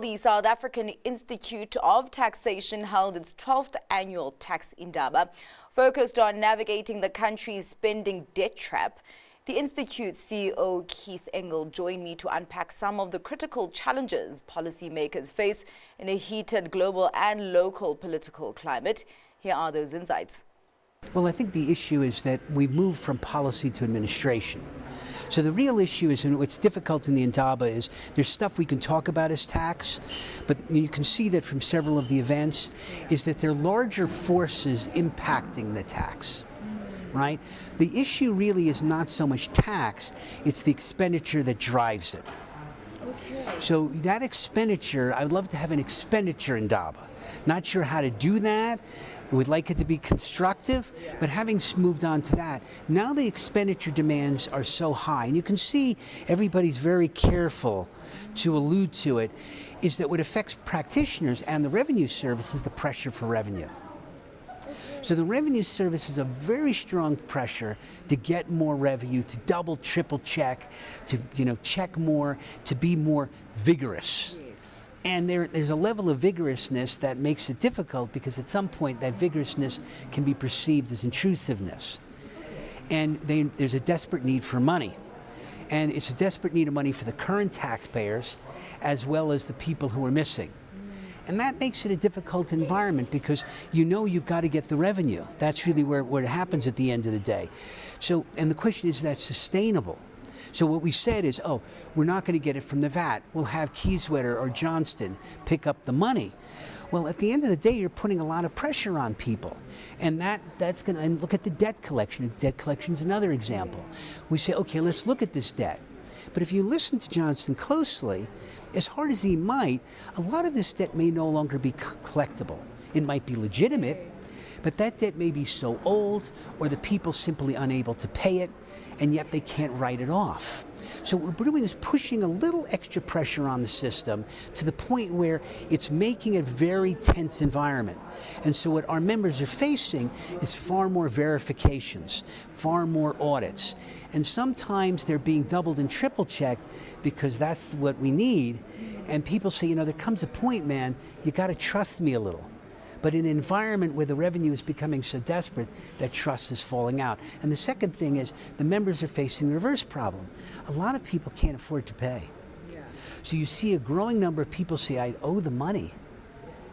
The South African Institute of Taxation held its 12th annual Tax Indaba, focused on navigating the country's spending debt trap. The Institute's CEO, Keith Engel, joined me to unpack some of the critical challenges policymakers face in a heated global and local political climate. Here are those insights. Well, I think the issue is that we move from policy to administration. So the real issue is, and what's difficult in the Indaba is, there's stuff we can talk about as tax, but you can see that from several of the events, is that there are larger forces impacting the tax, right? The issue really is not so much tax, it's the expenditure that drives it. So that expenditure, I'd love to have an expenditure Indaba. Not sure how to do that. We'd like it to be constructive, but having moved on to that, now the expenditure demands are so high, and you can see everybody's very careful to allude to it, is that what affects practitioners and the revenue service is the pressure for revenue. So the revenue service is a very strong pressure to get more revenue, to double, triple check, to check more, to be more vigorous. And there's a level of vigorousness that makes it difficult because at some point that vigorousness can be perceived as intrusiveness. And there's a desperate need for money. And it's a desperate need of money for the current taxpayers as well as the people who are missing. And that makes it a difficult environment because you've got to get the revenue. That's really where it happens at the end of the day. So, and the question is that sustainable? So what we said is, we're not going to get it from the VAT. We'll have Kieswetter or Johnston pick up the money. Well, at the end of the day, you're putting a lot of pressure on people. And that's going to, and look at the debt collection. Debt collection is another example. We say, okay, let's look at this debt. But if you listen to Johnston closely, as hard as he might, a lot of this debt may no longer be collectible. It might be legitimate, but that debt may be so old or the people simply unable to pay it, and yet they can't write it off. So what we're doing is pushing a little extra pressure on the system to the point where it's making a very tense environment. And so what our members are facing is far more verifications, far more audits. And sometimes they're being doubled and triple checked because that's what we need. And people say, there comes a point, man, you got to trust me a little. But in an environment where the revenue is becoming so desperate, that trust is falling out. And the second thing is the members are facing the reverse problem. A lot of people can't afford to pay. Yeah. So you see a growing number of people say, I owe the money,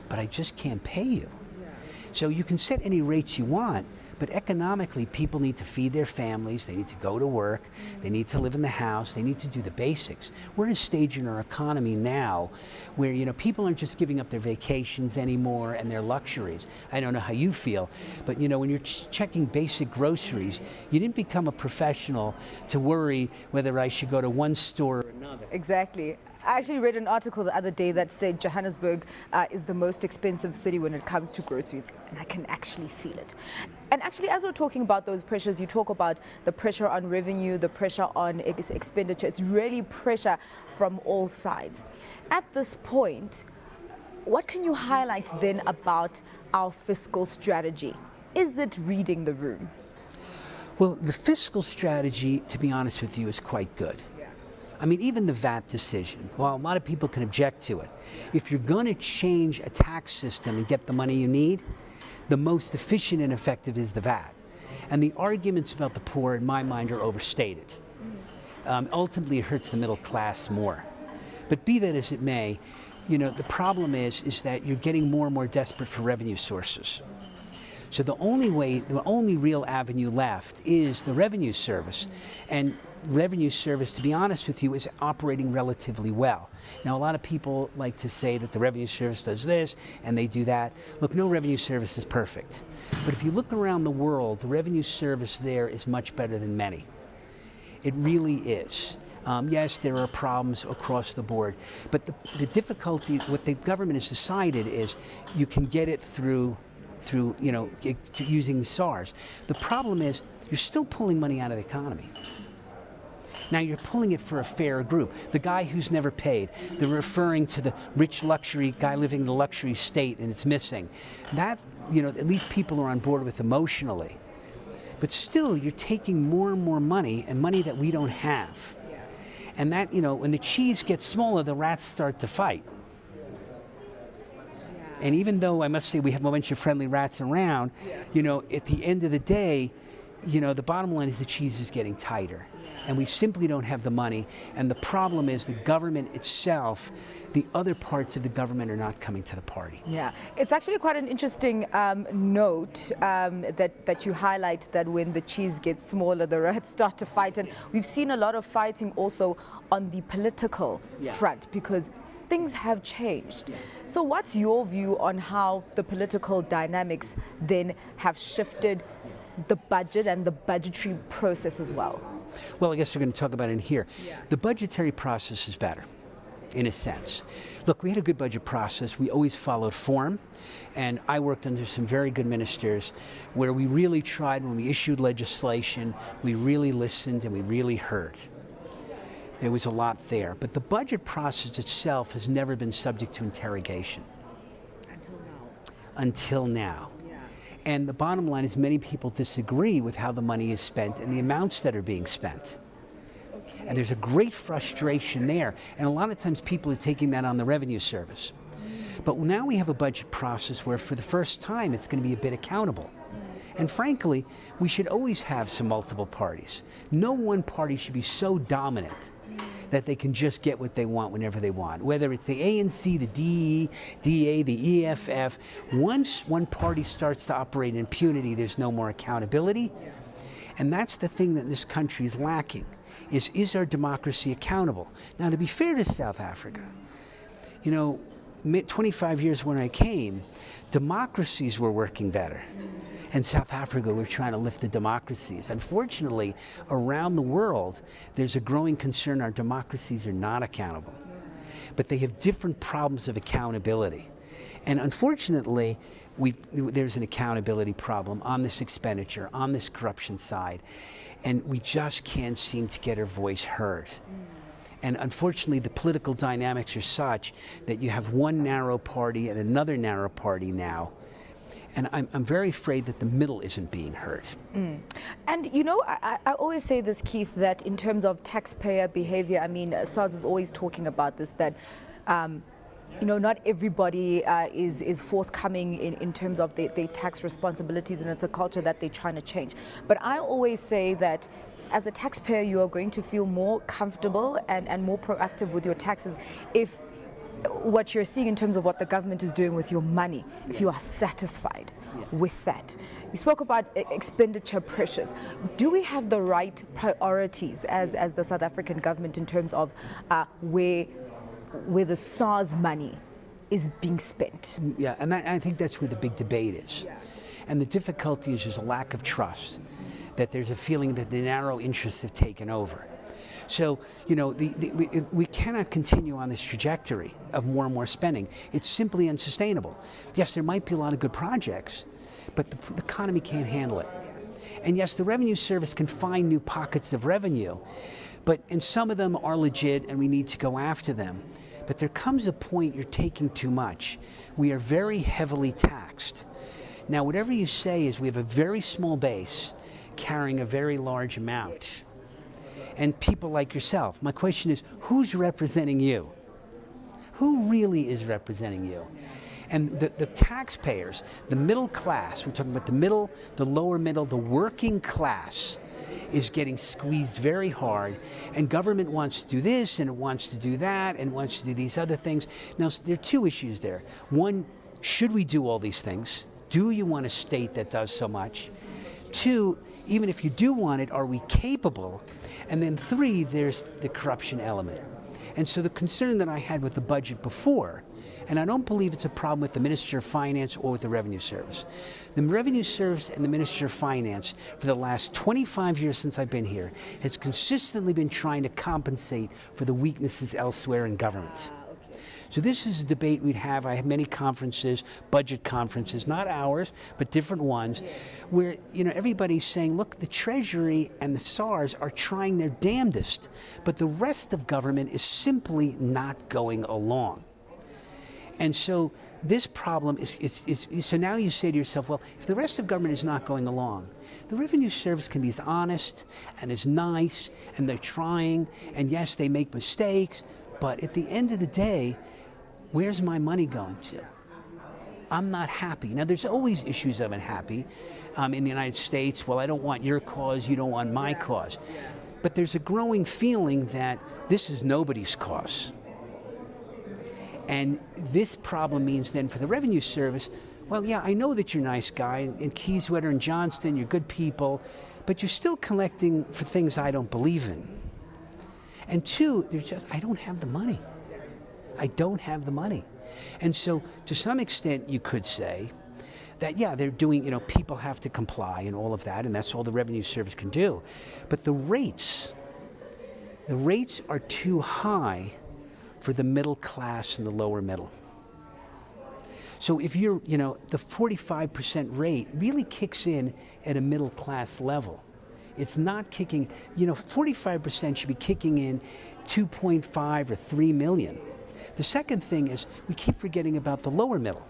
but I just can't pay you. Yeah. So you can set any rates you want, but economically, people need to feed their families, they need to go to work, they need to live in the house, they need to do the basics. We're in a stage in our economy now where, people aren't just giving up their vacations anymore and their luxuries. I don't know how you feel, but when you're checking basic groceries, you didn't become a professional to worry whether I should go to one store or another. Exactly. I actually read an article the other day that said Johannesburg is the most expensive city when it comes to groceries, and I can actually feel it. And actually, as we're talking about those pressures, you talk about the pressure on revenue, the pressure on expenditure. It's really pressure from all sides. At this point, what can you highlight then about our fiscal strategy? Is it reading the room? Well, the fiscal strategy, to be honest with you, is quite good. Even the VAT decision, while a lot of people can object to it, if you're going to change a tax system and get the money you need, the most efficient and effective is the VAT. And the arguments about the poor, in my mind, are overstated. Ultimately, it hurts the middle class more. But be that as it may, the problem is that you're getting more and more desperate for revenue sources. So the only real avenue left is the revenue service. And revenue service, to be honest with you, is operating relatively well. Now, a lot of people like to say that the revenue service does this and they do that. Look, no revenue service is perfect. But if you look around the world, the revenue service there is much better than many. It really is. Yes, there are problems across the board, but the difficulty, what the government has decided is you can get it through using SARS. The problem is you're still pulling money out of the economy. Now you're pulling it for a fair group. The guy who's never paid, they're referring to the rich luxury guy living in the luxury state and it's missing. That, at least people are on board with emotionally. But still, you're taking more and more money, and money that we don't have. And that, when the cheese gets smaller, the rats start to fight. And even though I must say we have a bunch of friendly rats around, at the end of the day, the bottom line is the cheese is getting tighter. And we simply don't have the money. And the problem is the government itself, the other parts of the government are not coming to the party. Yeah, it's actually quite an interesting note that you highlight, that when the cheese gets smaller, the rats start to fight. And we've seen a lot of fighting also on the political front, because things have changed. So what's your view on how the political dynamics then have shifted the budget and the budgetary process as well? Well, I guess we're going to talk about it in here. The budgetary process is better, in a sense. Look, we had a good budget process. We always followed form, and I worked under some very good ministers where we really tried, when we issued legislation, we really listened and we really heard. There was a lot there. But the budget process itself has never been subject to interrogation. Until now. And the bottom line is many people disagree with how the money is spent and the amounts that are being spent. And there's a great frustration there. And a lot of times people are taking that on the revenue service. But now we have a budget process where for the first time it's going to be a bit accountable. And frankly, we should always have some multiple parties. No one party should be so dominant that they can just get what they want whenever they want. Whether it's the ANC, the DE, DA, the EFF, once one party starts to operate in impunity, there's no more accountability. And that's the thing that this country is lacking, is our democracy accountable? Now, to be fair to South Africa, 25 years when I came, democracies were working better. And South Africa, we're trying to lift the democracies. Unfortunately, around the world, there's a growing concern our democracies are not accountable. But they have different problems of accountability. And unfortunately, there's an accountability problem on this expenditure, on this corruption side. And we just can't seem to get our voice heard. And unfortunately, the political dynamics are such that you have one narrow party and another narrow party now. And I'm very afraid that the middle isn't being heard. And I always say this, Keith, that in terms of taxpayer behavior, SARS is always talking about this, that not everybody is forthcoming in terms of their tax responsibilities, and it's a culture that they're trying to change. But I always say that as a taxpayer, you are going to feel more comfortable and more proactive with your taxes if what you're seeing in terms of what the government is doing with your money, if you are satisfied with that. You spoke about expenditure pressures. Do we have the right priorities as the South African government in terms of where the SARS money is being spent? Yeah, and I think that's where the big debate is. And the difficulty is there's a lack of trust, that there's a feeling that the narrow interests have taken over. So, we cannot continue on this trajectory of more and more spending. It's simply unsustainable. Yes, there might be a lot of good projects, but the economy can't handle it. And yes, the revenue service can find new pockets of revenue, and some of them are legit and we need to go after them. But there comes a point you're taking too much. We are very heavily taxed. Now, whatever you say is we have a very small base carrying a very large amount. And people like yourself. My question is, who's representing you? Who really is representing you? And the taxpayers, the middle class, we're talking about the middle, the lower middle, the working class is getting squeezed very hard. And government wants to do this, and it wants to do that, and wants to do these other things. Now, there are two issues there. One, should we do all these things? Do you want a state that does so much? Two, even if you do want it, are we capable? And then three, there's the corruption element. And so the concern that I had with the budget before, and I don't believe it's a problem with the Minister of Finance or with the Revenue Service. The Revenue Service and the Minister of Finance, for the last 25 years since I've been here, has consistently been trying to compensate for the weaknesses elsewhere in government. So this is a debate we'd have. I have many conferences, budget conferences, not ours, but different ones, where everybody's saying, look, the Treasury and the SARS are trying their damnedest, but the rest of government is simply not going along. And so this problem is so now you say to yourself, well, if the rest of government is not going along, the Revenue Service can be as honest and as nice, and they're trying, and yes, they make mistakes, but at the end of the day, where's my money going to? I'm not happy. Now, there's always issues of unhappy in the United States. Well, I don't want your cause, you don't want my cause. But there's a growing feeling that this is nobody's cause. And this problem means then for the Revenue Service, well, yeah, I know that you're a nice guy, in Keyswetter and Johnston, you're good people, but you're still collecting for things I don't believe in. And two, I don't have the money. I don't have the money. And so, to some extent, you could say that, yeah, they're doing, people have to comply and all of that, and that's all the Revenue Service can do. But the rates are too high for the middle class and the lower middle. So if you're, the 45% rate really kicks in at a middle class level. It's not kicking, 45% should be kicking in 2.5 or 3 million. The second thing is we keep forgetting about the lower middle.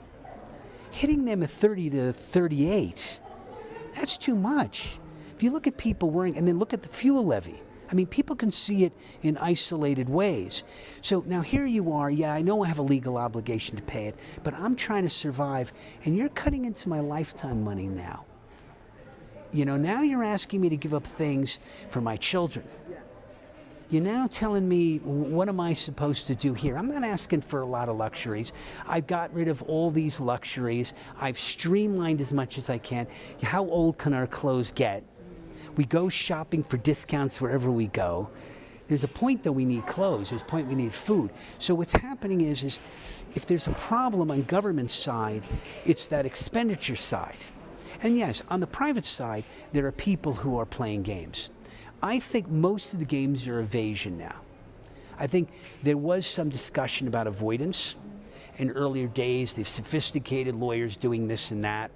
Hitting them at 30 to 38, that's too much. If you look at people worrying, and then look at the fuel levy. I mean, people can see it in isolated ways. So now here you are, yeah, I know I have a legal obligation to pay it, but I'm trying to survive, and you're cutting into my lifetime money now. Now you're asking me to give up things for my children. You're now telling me, what am I supposed to do here? I'm not asking for a lot of luxuries. I've got rid of all these luxuries. I've streamlined as much as I can. How old can our clothes get? We go shopping for discounts wherever we go. There's a point that we need clothes. There's a point we need food. So what's happening is if there's a problem on government side, it's that expenditure side. And yes, on the private side, there are people who are playing games. I think most of the games are evasion now. I think there was some discussion about avoidance in earlier days. They've sophisticated lawyers doing this and that.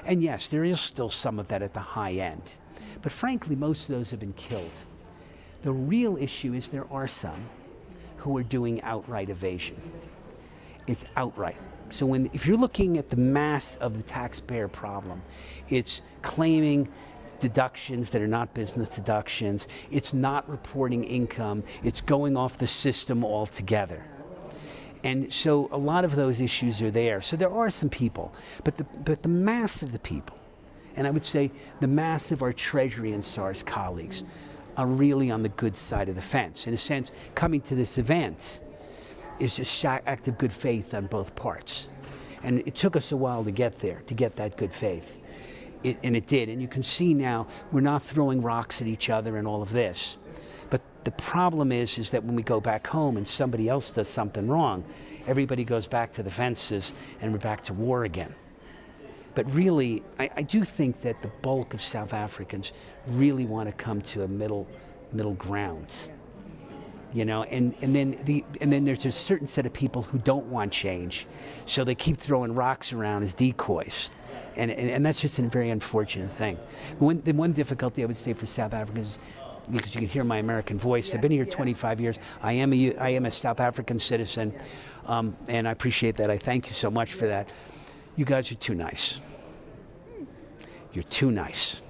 And yes, there is still some of that at the high end. But frankly, most of those have been killed. The real issue is there are some who are doing outright evasion. It's outright. So if you're looking at the mass of the taxpayer problem, it's claiming deductions that are not business deductions, it's not reporting income, it's going off the system altogether. And so a lot of those issues are there. So there are some people, but the mass of the people, and I would say the mass of our Treasury and SARS colleagues, are really on the good side of the fence. In a sense, coming to this event is just an act of good faith on both parts. And it took us a while to get there, to get that good faith. And it did. And you can see now we're not throwing rocks at each other and all of this. But the problem is that when we go back home and somebody else does something wrong, everybody goes back to the fences and we're back to war again. But really, I do think that the bulk of South Africans really want to come to a middle ground. And then there's a certain set of people who don't want change, so they keep throwing rocks around as decoys, and that's just a very unfortunate thing. The one difficulty I would say for South Africans, because you can hear my American voice, I've been here 25 years. I am a South African citizen, and I appreciate that. I thank you so much for that. You guys are too nice. You're too nice.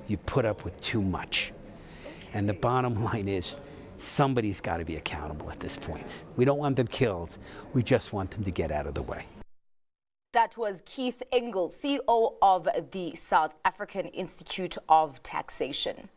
You put up with too much. And the bottom line is, somebody's got to be accountable at this point. We don't want them killed. We just want them to get out of the way. That was Keith Engel, CEO of the South African Institute of Taxation.